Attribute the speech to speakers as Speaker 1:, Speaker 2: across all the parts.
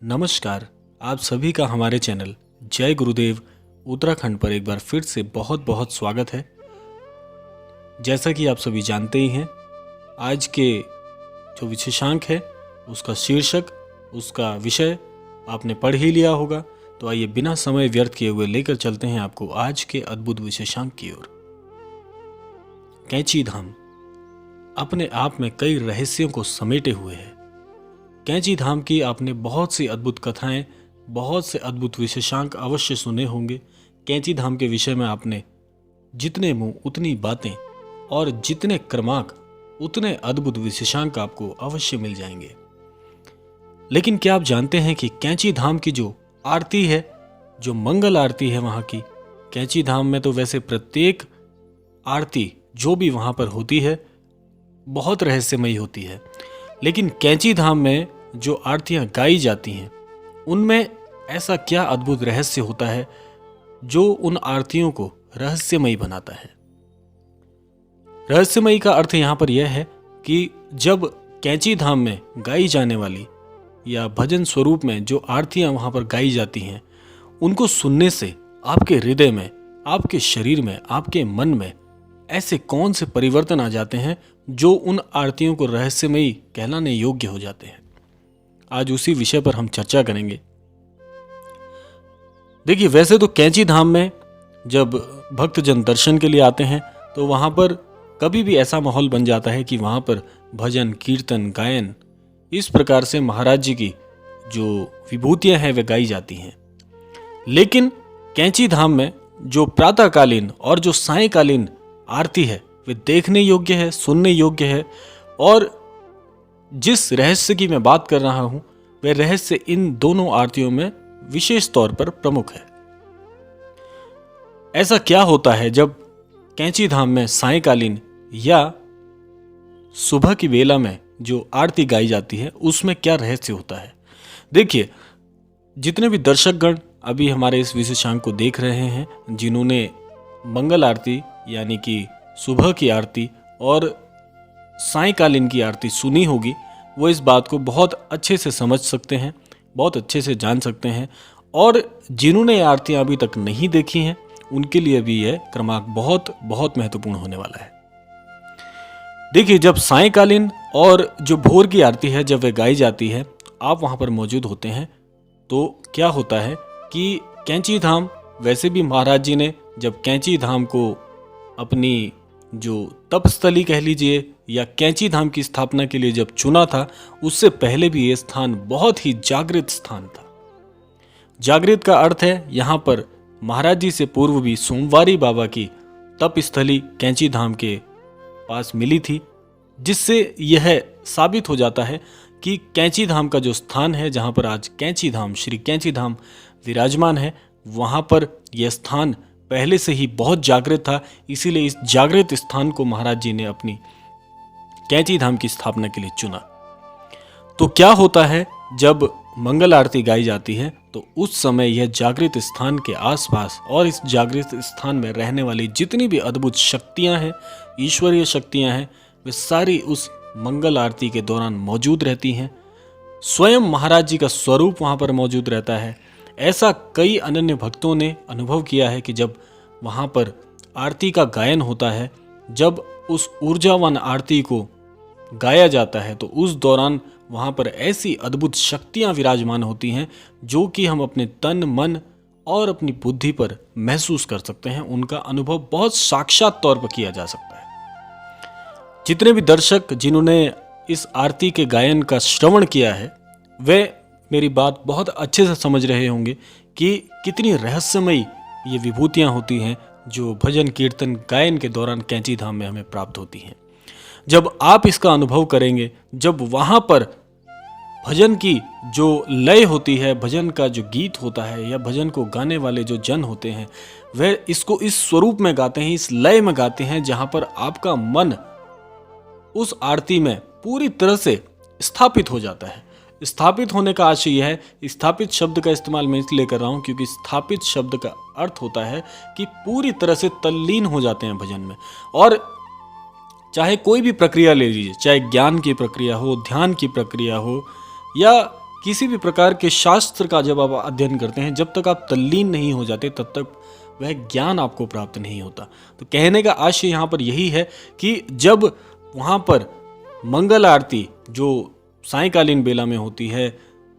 Speaker 1: नमस्कार। आप सभी का हमारे चैनल जय गुरुदेव उत्तराखंड पर एक बार फिर से बहुत बहुत स्वागत है। जैसा कि आप सभी जानते ही हैं, आज के जो विशेषांक है उसका शीर्षक, उसका विषय आपने पढ़ ही लिया होगा। तो आइए बिना समय व्यर्थ किए हुए लेकर चलते हैं आपको आज के अद्भुत विशेषांक की ओर। कैंची धाम अपने आप में कई रहस्यों को समेटे हुए है। कैंची धाम की आपने बहुत सी अद्भुत कथाएं, बहुत से अद्भुत विशेषांक अवश्य सुने होंगे। कैंची धाम के विषय में आपने जितने मुंह उतनी बातें और जितने क्रमांक उतने अद्भुत विशेषांक आपको अवश्य मिल जाएंगे। लेकिन क्या आप जानते हैं कि कैंची धाम की जो आरती है, जो मंगल आरती है वहां की, कैंची धाम में तो वैसे प्रत्येक आरती जो भी वहां पर होती है बहुत रहस्यमयी होती है, लेकिन कैंची धाम में जो आरतियां गाई जाती हैं उनमें ऐसा क्या अद्भुत रहस्य होता है जो उन आरतियों को रहस्यमयी बनाता है। रहस्यमयी का अर्थ यहां पर यह है कि जब कैंची धाम में गाई जाने वाली या भजन स्वरूप में जो आरतियां वहां पर गाई जाती हैं, उनको सुनने से आपके हृदय में, आपके शरीर में, आपके मन में ऐसे कौन से परिवर्तन आ जाते हैं जो उन आरतियों को रहस्यमयी कहलाने योग्य हो जाते हैं। आज उसी विषय पर हम चर्चा करेंगे। देखिए, वैसे तो कैंची धाम में जब भक्तजन दर्शन के लिए आते हैं तो वहां पर कभी भी ऐसा माहौल बन जाता है कि वहां पर भजन, कीर्तन, गायन, इस प्रकार से महाराज जी की जो विभूतियां हैं वे गाई जाती हैं। लेकिन कैंची धाम में जो प्रातःकालीन और जो सायंकालीन आरती है वे देखने योग्य है, सुनने योग्य है। और जिस रहस्य की मैं बात कर रहा हूं वह रहस्य इन दोनों आरतियों में विशेष तौर पर प्रमुख है। ऐसा क्या होता है जब कैंची धाम में सायंकालीन या सुबह की बेला में जो आरती गाई जाती है उसमें क्या रहस्य होता है। देखिए, जितने भी दर्शकगण अभी हमारे इस विशेषांक को देख रहे हैं, जिन्होंने मंगल आरती यानी कि सुबह की आरती और सायंकालीन की आरती सुनी होगी, वो इस बात को बहुत अच्छे से समझ सकते हैं, बहुत अच्छे से जान सकते हैं। और जिन्होंने आरतियां अभी तक नहीं देखी हैं उनके लिए भी यह क्रमांक बहुत बहुत महत्वपूर्ण होने वाला है। देखिए, जब सायंकालीन और जो भोर की आरती है जब वह गाई जाती है, आप वहां पर मौजूद होते हैं, तो क्या होता है कि कैंची धाम, वैसे भी महाराज जी ने जब कैंची धाम को अपनी जो तपस्थली कह लीजिए या कैंची धाम की स्थापना के लिए जब चुना था, उससे पहले भी यह स्थान बहुत ही जागृत स्थान था। जागृत का अर्थ है यहां पर महाराज जी से पूर्व भी सोमवारी बाबा की तपस्थली कैंची धाम के पास मिली थी, जिससे यह साबित हो जाता है कि कैंची धाम का जो स्थान है, जहां पर आज कैंची धाम, श्री कैंची धाम विराजमान है, वहां पर यह स्थान पहले से ही बहुत जागृत था। इसीलिए इस जागृत स्थान को महाराज जी ने अपनी कैंची धाम की स्थापना के लिए चुना। तो क्या होता है जब मंगल आरती गाई जाती है तो उस समय यह जागृत स्थान के आसपास और इस जागृत स्थान में रहने वाली जितनी भी अद्भुत शक्तियां हैं, ईश्वरीय शक्तियां हैं, वे सारी उस मंगल आरती के दौरान मौजूद रहती हैं। स्वयं महाराज जी का स्वरूप वहां पर मौजूद रहता है। ऐसा कई अनन्य भक्तों ने अनुभव किया है कि जब वहां पर आरती का गायन होता है, जब उस ऊर्जावान आरती को गाया जाता है, तो उस दौरान वहां पर ऐसी अद्भुत शक्तियां विराजमान होती हैं जो कि हम अपने तन, मन और अपनी बुद्धि पर महसूस कर सकते हैं। उनका अनुभव बहुत साक्षात तौर पर किया जा सकता है। जितने भी दर्शक जिन्होंने इस आरती के गायन का श्रवण किया है वे मेरी बात बहुत अच्छे से समझ रहे होंगे कि कितनी रहस्यमयी ये विभूतियां होती हैं जो भजन, कीर्तन, गायन के दौरान कैंची धाम में हमें प्राप्त होती हैं। जब आप इसका अनुभव करेंगे, जब वहां पर भजन की जो लय होती है, भजन का जो गीत होता है या भजन को गाने वाले जो जन होते हैं, वह इसको इस स्वरूप में गाते हैं, इस लय में गाते हैं जहां पर आपका मन उस आरती में पूरी तरह से स्थापित हो जाता है। स्थापित होने का आशय यह है, स्थापित शब्द का इस्तेमाल मैं इसलिए कर रहा हूं क्योंकि स्थापित शब्द का अर्थ होता है कि पूरी तरह से तल्लीन हो जाते हैं भजन में। और चाहे कोई भी प्रक्रिया ले लीजिए, चाहे ज्ञान की प्रक्रिया हो, ध्यान की प्रक्रिया हो, या किसी भी प्रकार के शास्त्र का जब आप अध्ययन करते हैं, जब तक आप तल्लीन नहीं हो जाते तब तक वह ज्ञान आपको प्राप्त नहीं होता। तो कहने का आशय यहाँ पर यही है कि जब वहाँ पर मंगल आरती जो सायंकालीन बेला में होती है,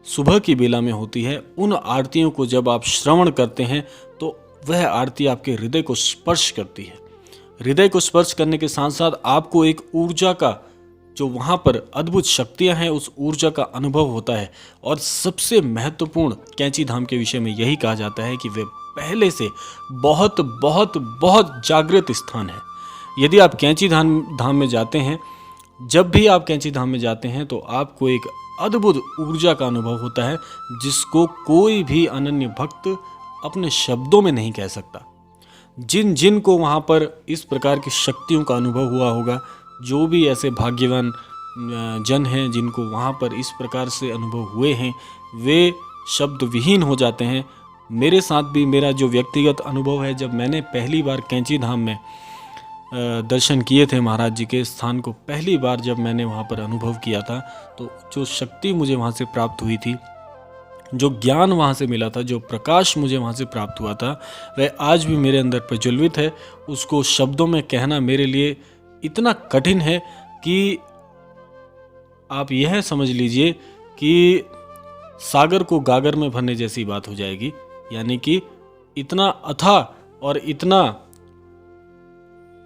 Speaker 1: सुबह की बेला में होती है, उन आरतियों को जब आप श्रवण करते हैं तो वह आरती आपके हृदय को स्पर्श करती है। हृदय को स्पर्श करने के साथ साथ आपको एक ऊर्जा का, जो वहाँ पर अद्भुत शक्तियाँ हैं, उस ऊर्जा का अनुभव होता है। और सबसे महत्वपूर्ण कैंची धाम के विषय में यही कहा जाता है कि वे पहले से बहुत बहुत बहुत जागृत स्थान है। यदि आप कैंची धाम में जाते हैं, जब भी आप कैंची धाम में जाते हैं तो आपको एक अद्भुत ऊर्जा का अनुभव होता है, जिसको कोई भी अनन्य भक्त अपने शब्दों में नहीं कह सकता। जिन जिन को वहाँ पर इस प्रकार की शक्तियों का अनुभव हुआ होगा, जो भी ऐसे भाग्यवान जन हैं जिनको वहाँ पर इस प्रकार से अनुभव हुए हैं, वे शब्द विहीन हो जाते हैं। मेरे साथ भी मेरा जो व्यक्तिगत अनुभव है, जब मैंने पहली बार कैंची धाम में दर्शन किए थे, महाराज जी के स्थान को पहली बार जब मैंने वहाँ पर अनुभव किया था, तो जो शक्ति मुझे वहाँ से प्राप्त हुई थी, जो ज्ञान वहाँ से मिला था, जो प्रकाश मुझे वहाँ से प्राप्त हुआ था, वह आज भी मेरे अंदर प्रज्वलित है। उसको शब्दों में कहना मेरे लिए इतना कठिन है कि आप यह समझ लीजिए कि सागर को गागर में भरने जैसी बात हो जाएगी। यानी कि इतना अथाह और इतना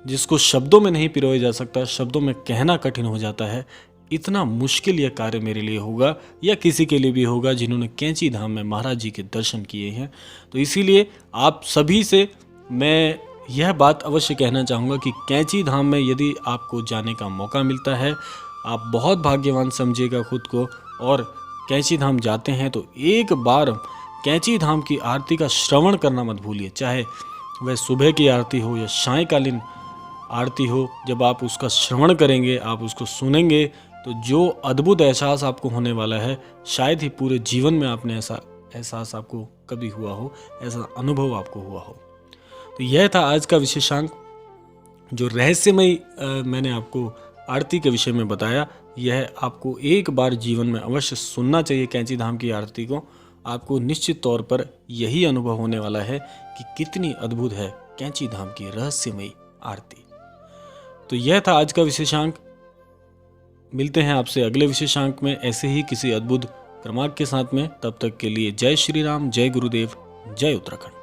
Speaker 1: जिसको शब्दों में नहीं पिरोया जा सकता, शब्दों में कहना कठिन हो जाता है, इतना मुश्किल यह कार्य मेरे लिए होगा या किसी के लिए भी होगा जिन्होंने कैंची धाम में महाराज जी के दर्शन किए हैं। तो इसीलिए आप सभी से मैं यह बात अवश्य कहना चाहूँगा कि कैंची धाम में यदि आपको जाने का मौका मिलता है, आप बहुत भाग्यवान समझिएगा खुद को, और कैंची धाम जाते हैं तो एक बार कैंची धाम की आरती का श्रवण करना मत भूलिए। चाहे वह सुबह की आरती हो या सायंकालीन आरती हो, जब आप उसका श्रवण करेंगे, आप उसको सुनेंगे, तो जो अद्भुत एहसास आपको होने वाला है, शायद ही पूरे जीवन में आपने ऐसा एहसास आपको कभी हुआ हो, ऐसा अनुभव आपको हुआ हो। तो यह था आज का विशेषांक, जो रहस्यमयी मैंने आपको आरती के विषय में बताया। यह आपको एक बार जीवन में अवश्य सुनना चाहिए कैंची धाम की आरती को। आपको निश्चित तौर पर यही अनुभव होने वाला है कि कितनी अद्भुत है कैंची धाम की रहस्यमयी आरती। तो यह था आज का विशेषांक। मिलते हैं आपसे अगले विशेषांक में ऐसे ही किसी अद्भुत क्रमांक के साथ में। तब तक के लिए जय श्री राम, जय गुरुदेव, जय उत्तराखंड।